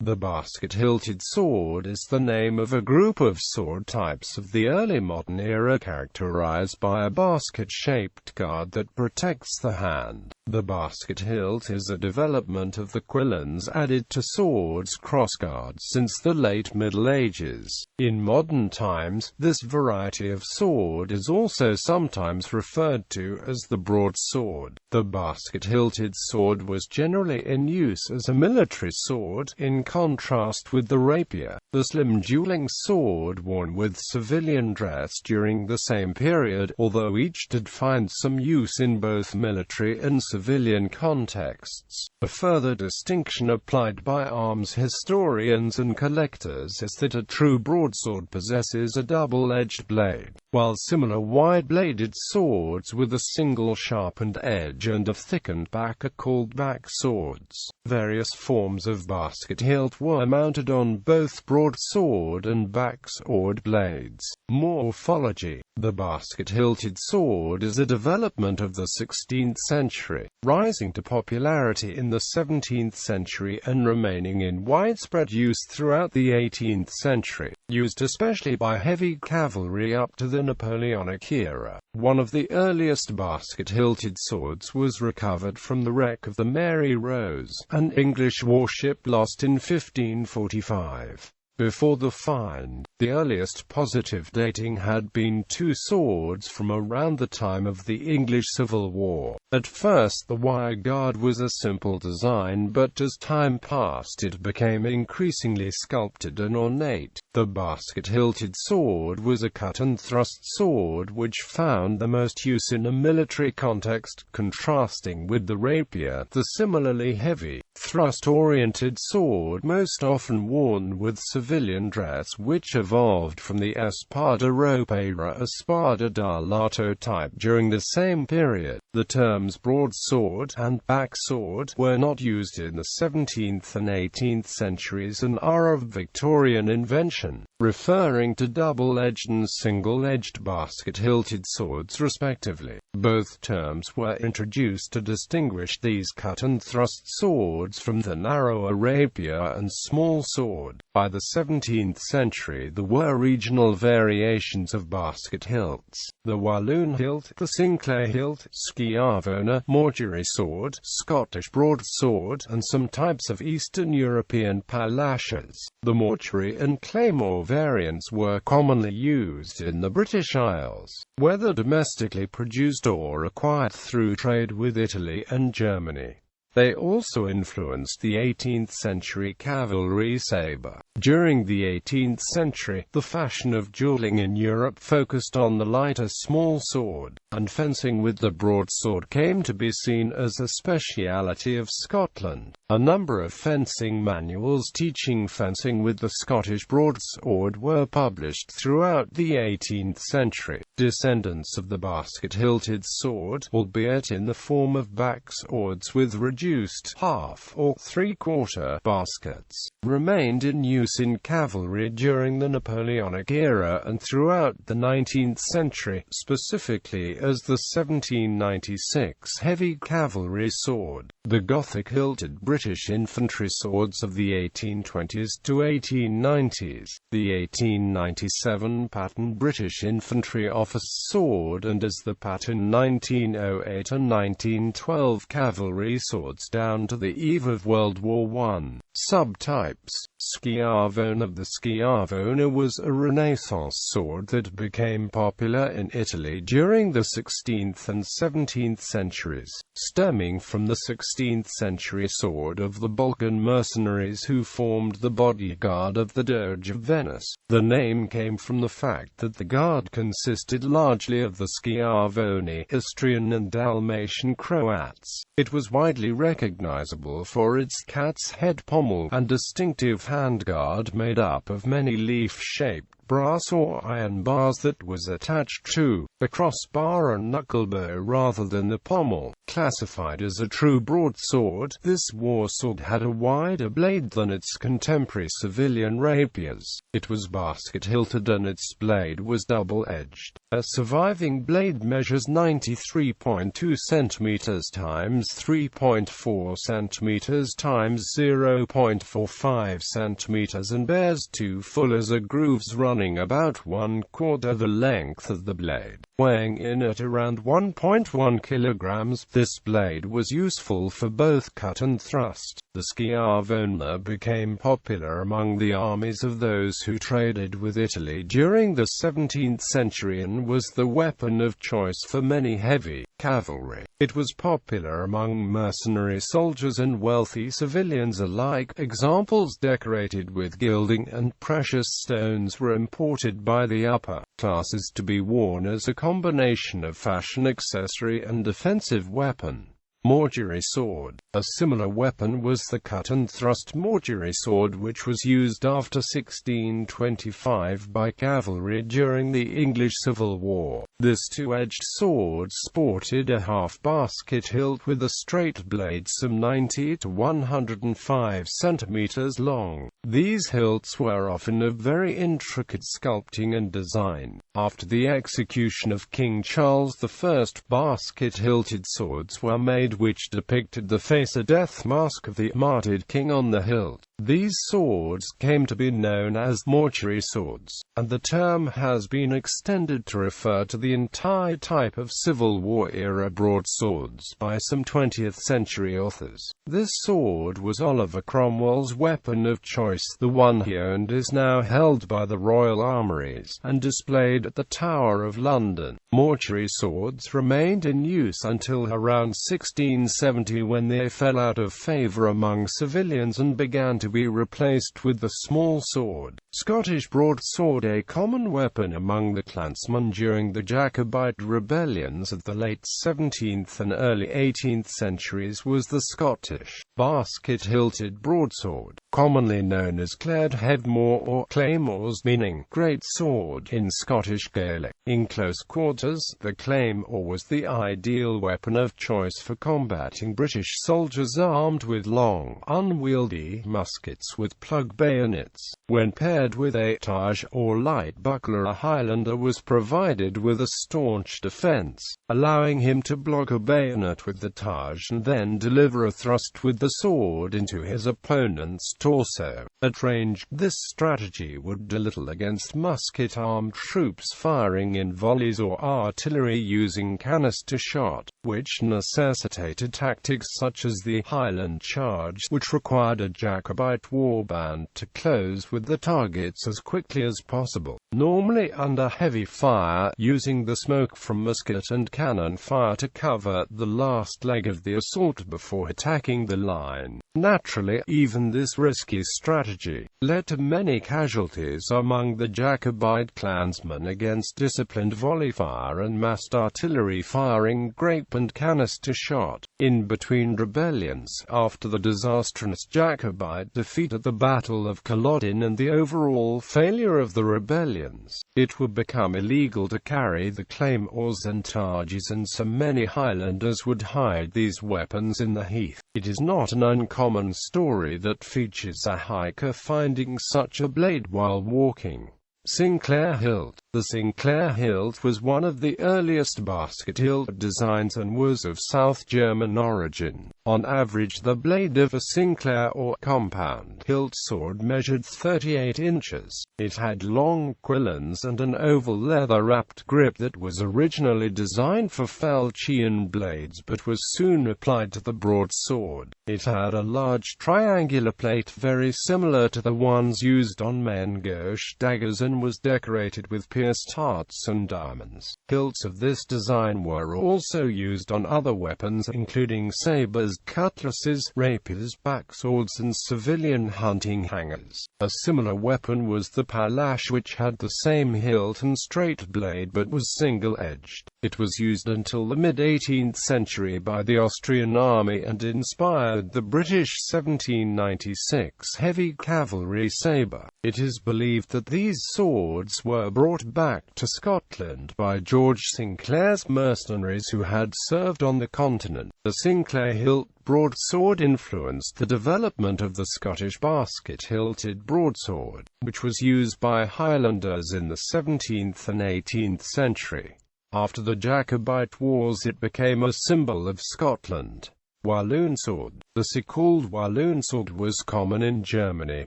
The basket-hilted sword is the name of a group of sword types of the early modern era characterized by a basket-shaped guard that protects the hand. The basket hilt is a development of the quillons added to swords crossguards since the late Middle Ages. In modern times, this variety of sword is also sometimes referred to as the broadsword. The basket-hilted sword was generally in use as a military sword, in contrast with the rapier, the slim dueling sword worn with civilian dress during the same period, although each did find some use in both military and civilian contexts. A further distinction applied by arms historians and collectors is that a true broadsword possesses a double-edged blade, while similar wide-bladed swords with a single sharpened edge and a thickened back are called back swords. Various forms of basket hilt were mounted on both broadsword and backsword blades. Morphology. The basket-hilted sword is a development of the 16th century, rising to popularity in the 17th century and remaining in widespread use throughout the 18th century, used especially by heavy cavalry up to the Napoleonic era. One of the earliest basket-hilted swords was recovered from the wreck of the Mary Rose, an English warship lost in 1545. Before the find, the earliest positive dating had been two swords from around the time of the English Civil War. At first the wire guard was a simple design, but as time passed it became increasingly sculpted and ornate. The basket-hilted sword was a cut-and-thrust sword which found the most use in a military context, contrasting with the rapier, the similarly heavy, thrust-oriented sword most often worn with civilian dress, which evolved from the espada rapiera espada da lato type during the same period. The terms broadsword and backsword were not used in the 17th and 18th centuries and are of Victorian invention, referring to double-edged and single-edged basket-hilted swords respectively. Both terms were introduced to distinguish these cut-and-thrust swords from the narrower rapier and small sword. By the 17th century there were regional variations of basket hilts: the Walloon hilt, the Sinclair hilt, Schiavona, mortuary sword, Scottish broadsword, and some types of Eastern European palashes. The mortuary and claymore variants were commonly used in the British Isles, whether domestically produced or acquired through trade with Italy and Germany. They also influenced the 18th century cavalry sabre. During the 18th century, the fashion of dueling in Europe focused on the lighter small sword, and fencing with the broadsword came to be seen as a speciality of Scotland. A number of fencing manuals teaching fencing with the Scottish broadsword were published throughout the 18th century. Descendants of the basket-hilted sword, albeit in the form of backswords with reduced half or three-quarter baskets, remained in use in cavalry during the Napoleonic era and throughout the 19th century, specifically as the 1796 heavy cavalry sword. The Gothic-hilted British infantry swords of the 1820s to 1890s, the 1897 pattern British infantry officer sword, and as the pattern 1908 and 1912 cavalry swords down to the eve of World War I. Subtypes. Schiavona. The Schiavona was a Renaissance sword that became popular in Italy during the 16th and 17th centuries, stemming from the 16th century sword of the Balkan mercenaries who formed the bodyguard of the Doge of Venice. The name came from the fact that the guard consisted largely of the Schiavoni, Istrian and Dalmatian Croats. It was widely recognizable for its cat's head pommel and distinctive handguard made up of many leaf-shaped brass or iron bars that was attached to the crossbar and knucklebow rather than the pommel. Classified as a true broadsword, this warsword had a wider blade than its contemporary civilian rapiers. It was basket-hilted and its blade was double-edged. A surviving blade measures 93.2 cm times 3.4 cm times 0.45 cm and bears 2 full as grooves running about 1/4 the length of the blade. Weighing in at around 1.1 kilograms, this blade was useful for both cut and thrust. The schiavona became popular among the armies of those who traded with Italy during the 17th century and was the weapon of choice for many heavy cavalry. It was popular among mercenary soldiers and wealthy civilians alike. Examples decorated with gilding and precious stones were imported by the upper classes to be worn as a combination of fashion accessory and defensive weapon. Mortuary sword. A similar weapon was the cut-and-thrust mortuary sword, which was used after 1625 by cavalry during the English Civil War. This two-edged sword sported a half-basket hilt with a straight blade some 90 to 105 centimeters long. These hilts were often of very intricate sculpting and design. After the execution of King Charles I, basket-hilted swords were made which depicted the face or death mask of the martyred king on the hilt. These swords came to be known as mortuary swords, and the term has been extended to refer to the entire type of Civil War-era broadswords by some 20th century authors. This sword was Oliver Cromwell's weapon of choice. The one he owned is now held by the Royal Armouries and displayed at the Tower of London. Mortuary swords remained in use until around 1670, when they fell out of favour among civilians and began to be replaced with the small sword. Scottish broadsword. A common weapon among the clansmen during the Jacobite rebellions of the late 17th and early 18th centuries was the Scottish basket-hilted broadsword, commonly known as Claird-Headmore or claymores, meaning great sword in Scottish Gaelic. In close quarters, the claymore was the ideal weapon of choice for combating British soldiers armed with long, unwieldy muskets with plug bayonets. When paired with a targe or light buckler, a Highlander was provided with a staunch defense, allowing him to block a bayonet with the targe and then deliver a thrust with the sword into his opponent's torso. At range, this strategy would do little against musket-armed troops firing in volleys or artillery using canister shot, which necessitated tactics such as the Highland charge, which required a Jacobite warband to close with the targets as quickly as possible, normally under heavy fire, using the smoke from musket and cannon fire to cover the last leg of the assault before attacking the line. Naturally, even this risky strategy led to many casualties among the Jacobite clansmen against disciplined volley fire and massed artillery firing grape and canister shot. In between rebellions, after the disastrous Jacobite defeat at the Battle of Culloden and the overall failure of the rebellions, it would become illegal to carry the claymores and targes, and so many Highlanders would hide these weapons in the heath. It is not an uncommon story that features a hiker finding such a blade while walking. Sinclair hilt. The Sinclair hilt was one of the earliest basket-hilt designs and was of South German origin. On average, the blade of a Sinclair or compound hilt sword measured 38 inches. It had long quillons and an oval leather-wrapped grip that was originally designed for falchion blades but was soon applied to the broadsword. It had a large triangular plate very similar to the ones used on main gauche daggers and was decorated with pierced hearts and diamonds. Hilts of this design were also used on other weapons, including sabers, cutlasses, rapiers, backswords, and civilian hunting hangers. A similar weapon was the palash, which had the same hilt and straight blade but was single-edged. It was used until the mid-18th century by the Austrian army and inspired the British 1796 heavy cavalry sabre. It is believed that these swords were brought back to Scotland by George Sinclair's mercenaries who had served on the continent. The Sinclair hilt broadsword influenced the development of the Scottish basket-hilted broadsword, which was used by Highlanders in the 17th and 18th century. After the Jacobite Wars it became a symbol of Scotland. Walloon sword. The so-called Walloon sword was common in Germany,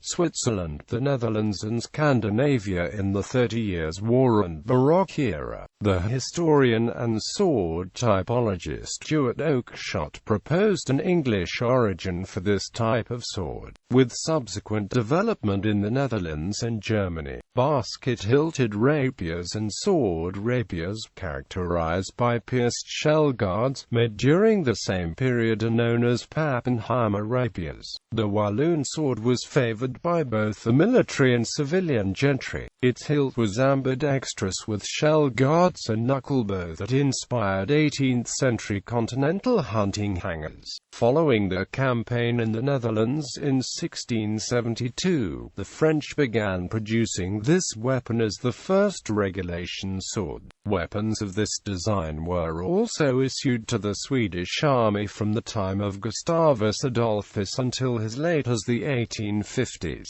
Switzerland, the Netherlands and Scandinavia in the 30 Years' War and Baroque era. The historian and sword typologist Stuart Oakeshott proposed an English origin for this type of sword, with subsequent development in the Netherlands and Germany. Basket-hilted rapiers and sword rapiers, characterized by pierced shell guards, made during the same period, are known as Pappenheimer rapiers. The Walloon sword was favored by both the military and civilian gentry. Its hilt was ambidextrous with shell guards and knucklebow that inspired 18th-century continental hunting hangers. Following the campaign in the Netherlands in 1672, the French began producing this weapon as the first regulation sword. Weapons of this design were also issued to the Swedish army from the time of Gustavus Adolphus until as late as the 1850s.